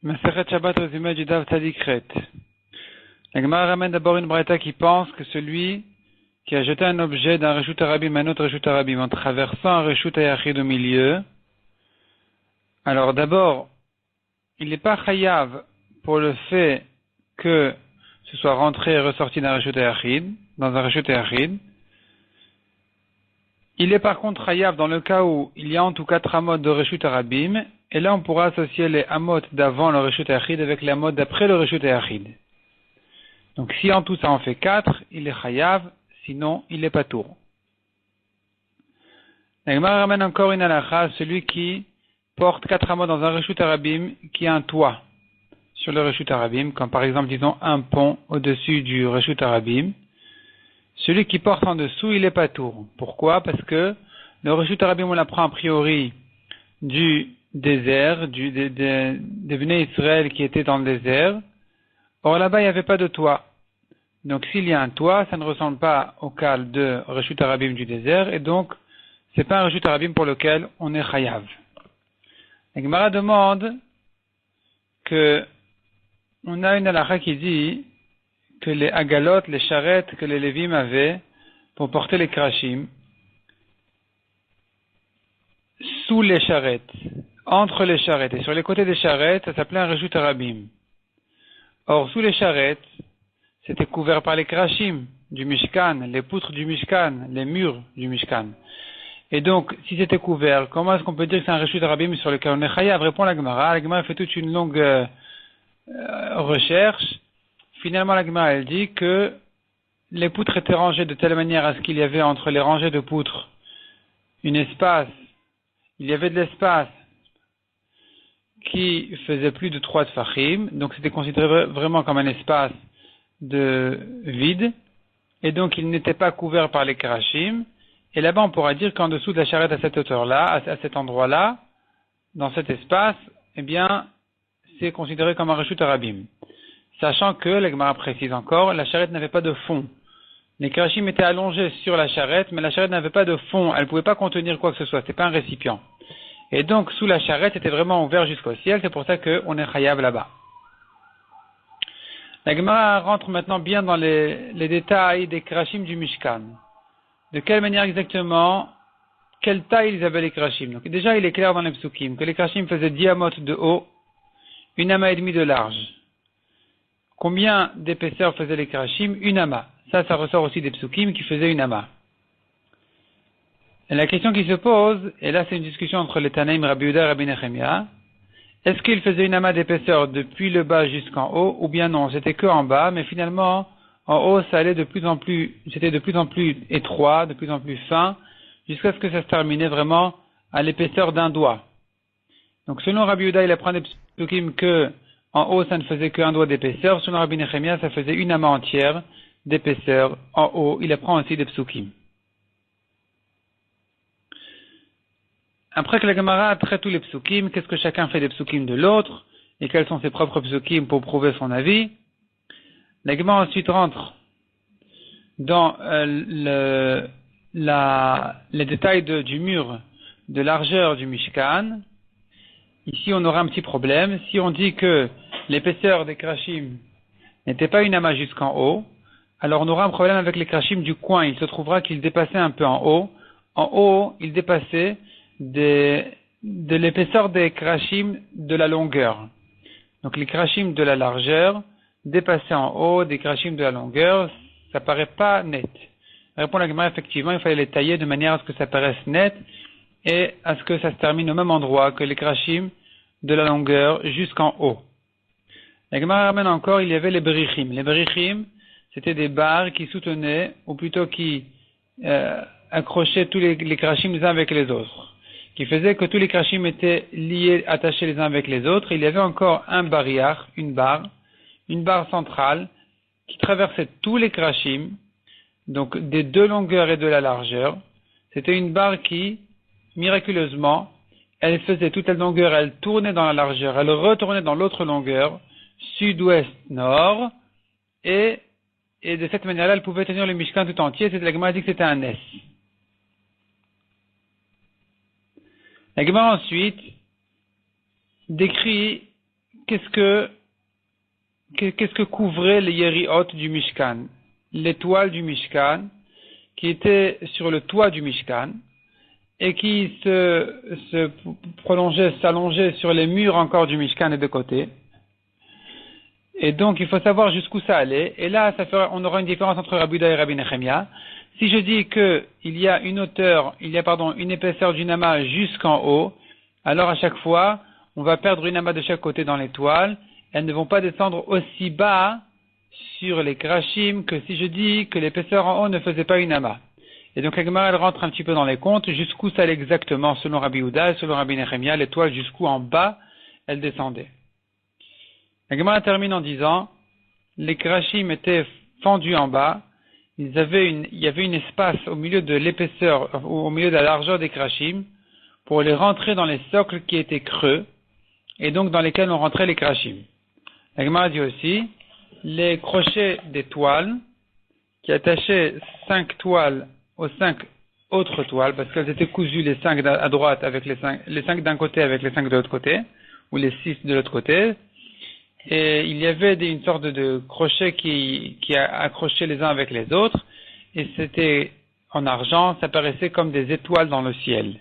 Masechet Shabbat résumé du Dav Tzadikret. La Gemara ramène d'abord une braïta qui pense que celui qui a jeté un objet d'un Reshut Harabim à un autre Reshut Harabim en traversant un Reshut Hayachid au milieu, alors d'abord, il n'est pas chayav pour le fait que ce soit rentré et ressorti d'un Reshut Hayachid, dans un Reshut Hayachid. Il est par contre chayav dans le cas où il y a en tout 4 amot de Reshut Harabim, et là on pourra associer les amot d'avant le Reshut Hayachid avec les amot d'après le Reshut Hayachid. Donc si en tout ça en fait 4, il est chayav, sinon il est patour. La Gemara ramène encore une halakha, celui qui porte 4 amot dans un Reshut Harabim qui a un toit sur le Reshut Harabim, comme par exemple disons un pont au-dessus du Reshut Harabim. Celui qui porte en dessous, il est patour. Pourquoi? Parce que le Reshut Harabim, on l'apprend a priori du désert, des Bnei Israël qui étaient dans le désert. Or là-bas, il n'y avait pas de toit. Donc s'il y a un toit, ça ne ressemble pas au cas de Reshut Harabim du désert, et donc c'est pas un Reshut Harabim pour lequel on est chayav. La Gemara demande que on a une halakha qui dit que les agalot, les charrettes que les lévim avaient pour porter les krashim, sous les charrettes, entre les charrettes et sur les côtés des charrettes, ça s'appelait un Reshut Harabim. Or, sous les charrettes, c'était couvert par les krashim du Mishkan, les poutres du Mishkan, les murs du Mishkan. Et donc, si c'était couvert, comment est-ce qu'on peut dire que c'est un Reshut Harabim sur lequel on est chayav? Répond la Gemara. La Gemara fait toute une longue recherche. Finalement, la Gemara, elle dit que les poutres étaient rangées de telle manière à ce qu'il y avait entre les rangées de poutres il y avait de l'espace qui faisait plus de 3 tfachim, donc c'était considéré vraiment comme un espace de vide, et donc il n'était pas couvert par les krashim, et là-bas on pourra dire qu'en dessous de la charrette à cette hauteur-là, à cet endroit-là, dans cet espace, eh bien, c'est considéré comme un Reshut Harabim. Sachant que, la Gemara précise encore, la charrette n'avait pas de fond. Les krashim étaient allongés sur la charrette, mais la charrette n'avait pas de fond. Elle ne pouvait pas contenir quoi que ce soit. C'était pas un récipient. Et donc, sous la charrette, c'était vraiment ouvert jusqu'au ciel. C'est pour ça qu'on est chayav là-bas. La Gemara rentre maintenant bien dans les détails des krashim du Mishkan. De quelle manière exactement, quelle taille ils avaient les krashim. Donc déjà, il est clair dans les psukim que les krashim faisaient 10 amot de haut, 1 ama et demi de large. Combien d'épaisseur faisaient les krashim? 1 ama. Ça ressort aussi des psukim qui faisaient 1 ama. Et la question qui se pose, et là c'est une discussion entre les Tanaïm, Rabbi Yehuda et Rabbi Nechemia, est-ce qu'ils faisaient 1 ama d'épaisseur depuis le bas jusqu'en haut, ou bien non, c'était que en bas, mais finalement, en haut ça allait c'était de plus en plus étroit, de plus en plus fin, jusqu'à ce que ça se terminait vraiment à l'épaisseur d'un doigt. Donc selon Rabbi Yehuda, il apprend des psukim que en haut, ça ne faisait qu'un doigt d'épaisseur. Selon Rabbi Nechemia, ça faisait 1 ama entière d'épaisseur. En haut, il apprend aussi des psukim. Après que la Gemara traite tous les psukim, qu'est-ce que chacun fait des psukim de l'autre, et quels sont ses propres psukim pour prouver son avis? La Gemara ensuite rentre dans les détails du mur de largeur du Mishkan. Ici, on aura un petit problème. Si on dit que l'épaisseur des krashim n'était pas 1 ama jusqu'en haut, alors on aura un problème avec les krashim du coin. Il se trouvera qu'ils dépassaient un peu en haut. En haut, ils dépassaient de l'épaisseur des krashim de la longueur. Donc les krashim de la largeur dépassaient en haut des krashim de la longueur. Ça paraît pas net. Répond la Gemara, effectivement, il fallait les tailler de manière à ce que ça paraisse net et à ce que ça se termine au même endroit que les krashim de la longueur jusqu'en haut. La Gemara ramène encore, il y avait les berichim. Les berichim, c'était des barres qui soutenaient, ou plutôt qui accrochaient tous les krashim les uns avec les autres, qui faisaient que tous les krashim étaient liés, attachés les uns avec les autres. Il y avait encore un bariach, une barre centrale, qui traversait tous les krashim, donc des 2 longueurs et de la largeur. C'était une barre qui, miraculeusement, elle faisait toute la longueur, elle tournait dans la largeur, elle retournait dans l'autre longueur, sud-ouest, nord, et de cette manière-là, elle pouvait tenir le Mishkan tout entier. La Gemara dit que c'était un S. La Gemara ensuite décrit qu'est-ce que couvrait les yeriot du Mishkan? L'étoile du Mishkan, qui était sur le toit du Mishkan, et qui se prolongeait, s'allongeait sur les murs encore du Mishkan et de côté. Et donc, il faut savoir jusqu'où ça allait. Et là, on aura une différence entre Rabbi Yehuda et Rabbi Nechemia. Si je dis qu'il y a une épaisseur d'une amas jusqu'en haut, alors à chaque fois, on va perdre une amas de chaque côté dans l'étoile. Elles ne vont pas descendre aussi bas sur les krashim que si je dis que l'épaisseur en haut ne faisait pas une amas. Et donc, la Gemara, elle rentre un petit peu dans les comptes, jusqu'où ça allait exactement, selon Rabbi Yehuda et selon Rabbi Nechemia, l'étoile jusqu'où en bas, elle descendait. La Gemara termine en disant, les krashim étaient fendus en bas, il y avait une espace au milieu de l'épaisseur, au milieu de la largeur des krashim, pour les rentrer dans les socles qui étaient creux, et donc dans lesquels on rentrait les krashim. La Gemara dit aussi, les crochets des toiles, qui attachaient 5 toiles aux 5 autres toiles, parce qu'elles étaient cousues les 5 à droite avec les 5 d'un côté avec les 5 de l'autre côté, ou les 6 de l'autre côté, et il y avait une sorte de crochets qui accrochaient les uns avec les autres, et c'était en argent, ça paraissait comme des étoiles dans le ciel.